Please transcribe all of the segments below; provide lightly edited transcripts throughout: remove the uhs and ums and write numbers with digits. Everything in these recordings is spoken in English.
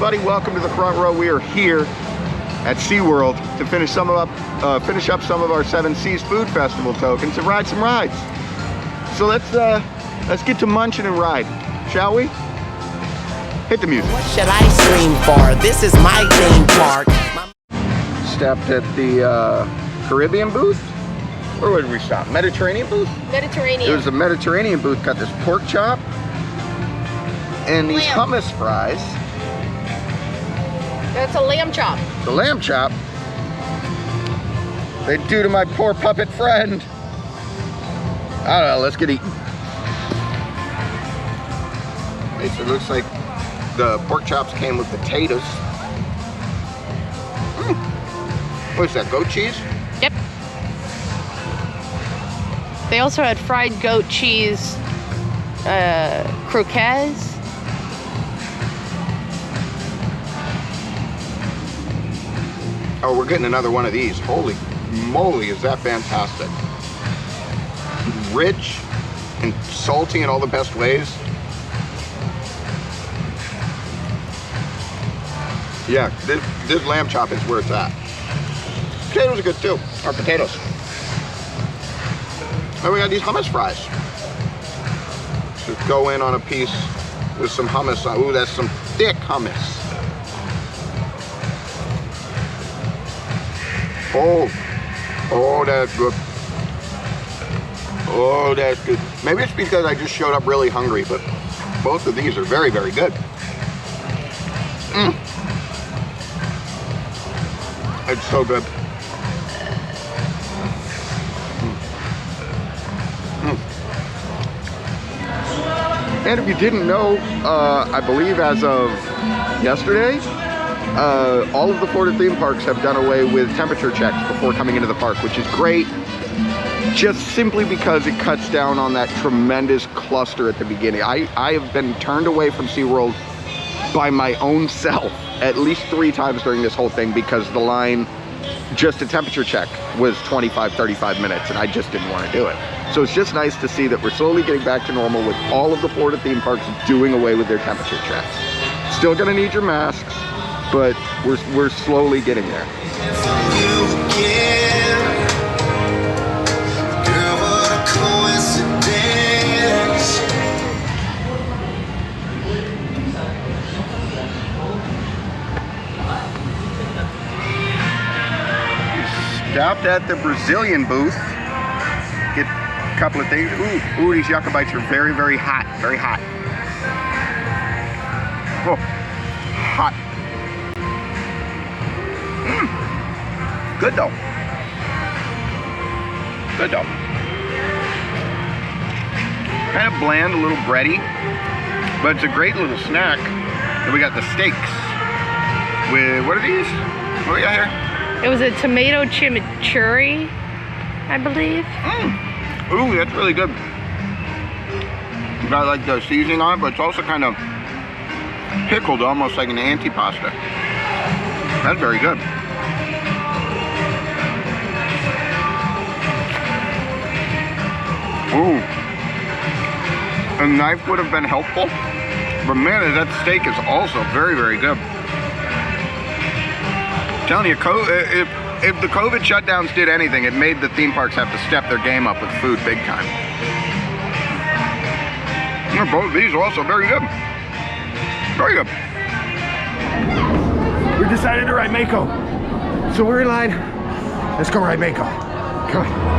everybody, welcome to the front row. We are here at Seaworld to finish up some of our Seven Seas Food Festival tokens and ride some rides. So let's get to munching and ride, shall we? Hit the music. What should I scream for? This is my theme park. Stepped at the Caribbean booth. Or where did we stop? Mediterranean booth? Mediterranean. It was a Mediterranean booth. Got this pork chop and these hummus fries. That's a lamb chop. The lamb chop they do to my poor puppet friend. I don't know, let's get eating. It looks like the pork chops came with potatoes. What's that, goat cheese? Yep. They also had fried goat cheese croquettes. Oh, we're getting another one of these. Holy moly, is that fantastic. Rich and salty in all the best ways. Yeah, this lamb chop is where it's at. Potatoes are good too, or potatoes. Then we got these hummus fries. Just go in on a piece with some hummus. Ooh, that's some thick hummus. Oh, that's good. Oh, that's good. Maybe it's because I just showed up really hungry, but both of these are very, very good. It's so good. And if you didn't know, I believe as of yesterday, all of the Florida theme parks have done away with temperature checks before coming into the park, which is great, just simply because it cuts down on that tremendous cluster at the beginning. I have been turned away from SeaWorld by my own self at least 3 times during this whole thing because the line, just a temperature check, was 25-35 minutes, and I just didn't want to do it. So it's just nice to see that we're slowly getting back to normal with all of the Florida theme parks doing away with their temperature checks. Still gonna need your masks, but we're slowly getting there. Stopped at the Brazilian booth. Get a couple of things. Ooh, these yucca bites are very, very hot. Very hot. Oh, hot. Good though. Good though. Kind of bland, a little bready, but it's a great little snack. And we got the steaks with, what are these? What do we got here? It was a tomato chimichurri, I believe. Ooh, that's really good. You got like the seasoning on it, but it's also kind of pickled, almost like an antipasta. That's very good. Ooh. A knife would have been helpful, but man, that steak is also very, very good. I'm telling you, if the COVID shutdowns did anything, it made the theme parks have to step their game up with food big time. Both these are also very good. Very good. We decided to ride Mako. So we're in line. Let's go ride Mako. Come on.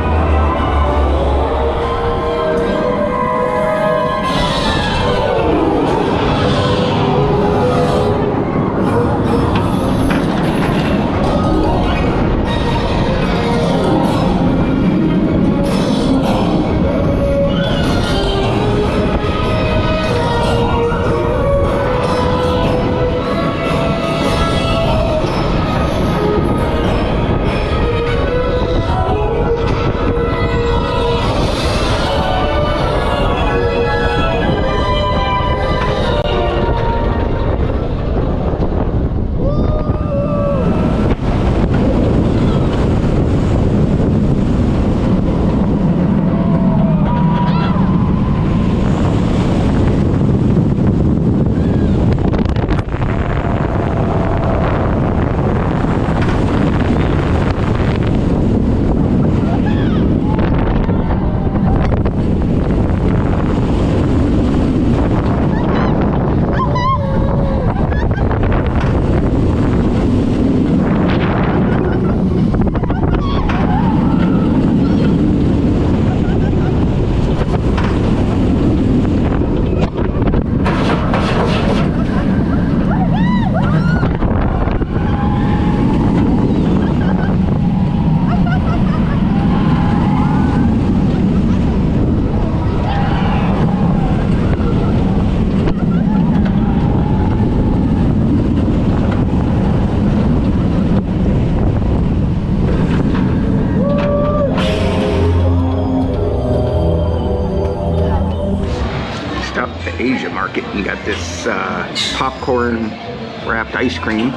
Asia market. You got this popcorn wrapped ice cream,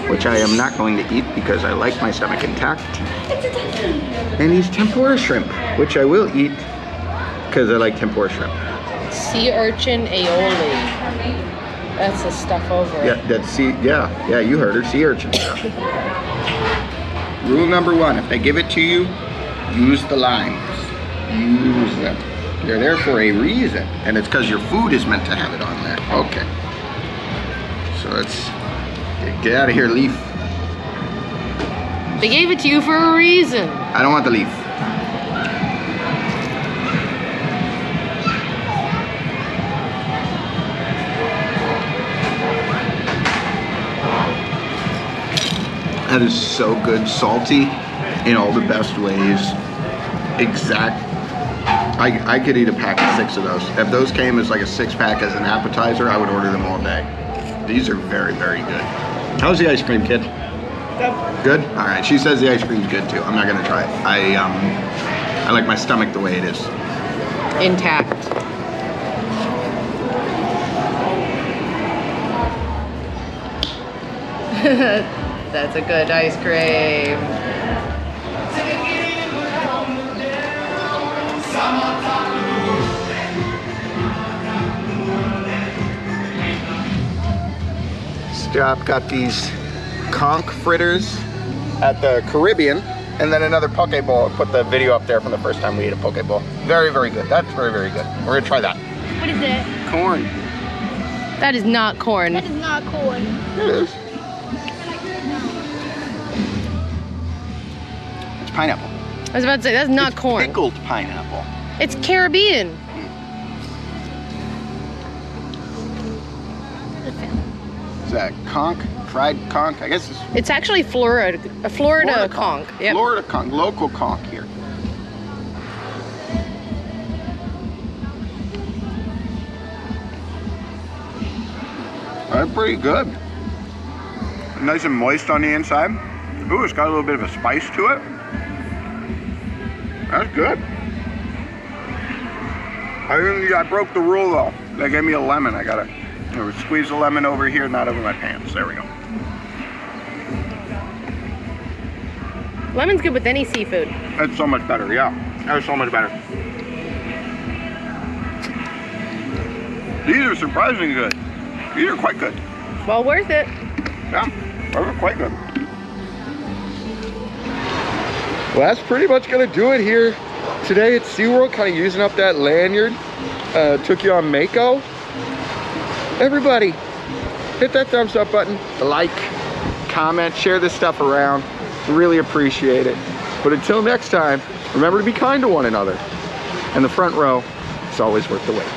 which I am not going to eat because I like my stomach intact. And these tempura shrimp, which I will eat because I like tempura shrimp. Sea urchin aioli. That's the stuff over it. Yeah, that's yeah, you heard her, sea urchin stuff. Rule number 1, if they give it to you, use the limes. Use them. They're there for a reason, and it's because your food is meant to have it on there. Okay. So let's get out of here, leaf. They gave it to you for a reason. I don't want the leaf. That is so good, salty in all the best ways. Exact. I could eat a pack of 6 of those. If those came as like a 6-pack as an appetizer, I would order them all day. These are very, very good. How's the ice cream, kid? Good? All right, she says the ice cream's good too. I'm not gonna try it. I like my stomach the way it is. Intact. That's a good ice cream. Stop, got these conch fritters at the Caribbean, and then another poke bowl. I put the video up there from the first time we ate a poke bowl. Very, very good. That's very, very good. We're gonna try that. What is it? Corn. That is not corn. That is not corn. It is. It's pineapple. I was about to say, that's not It's corn. pickled pineapple. It's Caribbean. Is that conch? Fried conch? I guess it's It's actually Florida conch. Yep. Florida conch, local conch here. That's pretty good. Nice and moist on the inside. Ooh, it's got a little bit of a spice to it. That's good. I broke the rule though. They gave me a lemon. I gotta squeeze the lemon over here, not over my pants. There we go. Lemon's good with any seafood. That's so much better, yeah. That's so much better. These are surprisingly good. These are quite good. Well worth it. Yeah, those are quite good. Well, that's pretty much gonna do it here today at SeaWorld, kind of using up that lanyard. Took you on Mako. Everybody, hit that thumbs up button, like, comment, share this stuff around. Really appreciate it. But until next time, remember to be kind to one another. And the front row is always worth the wait.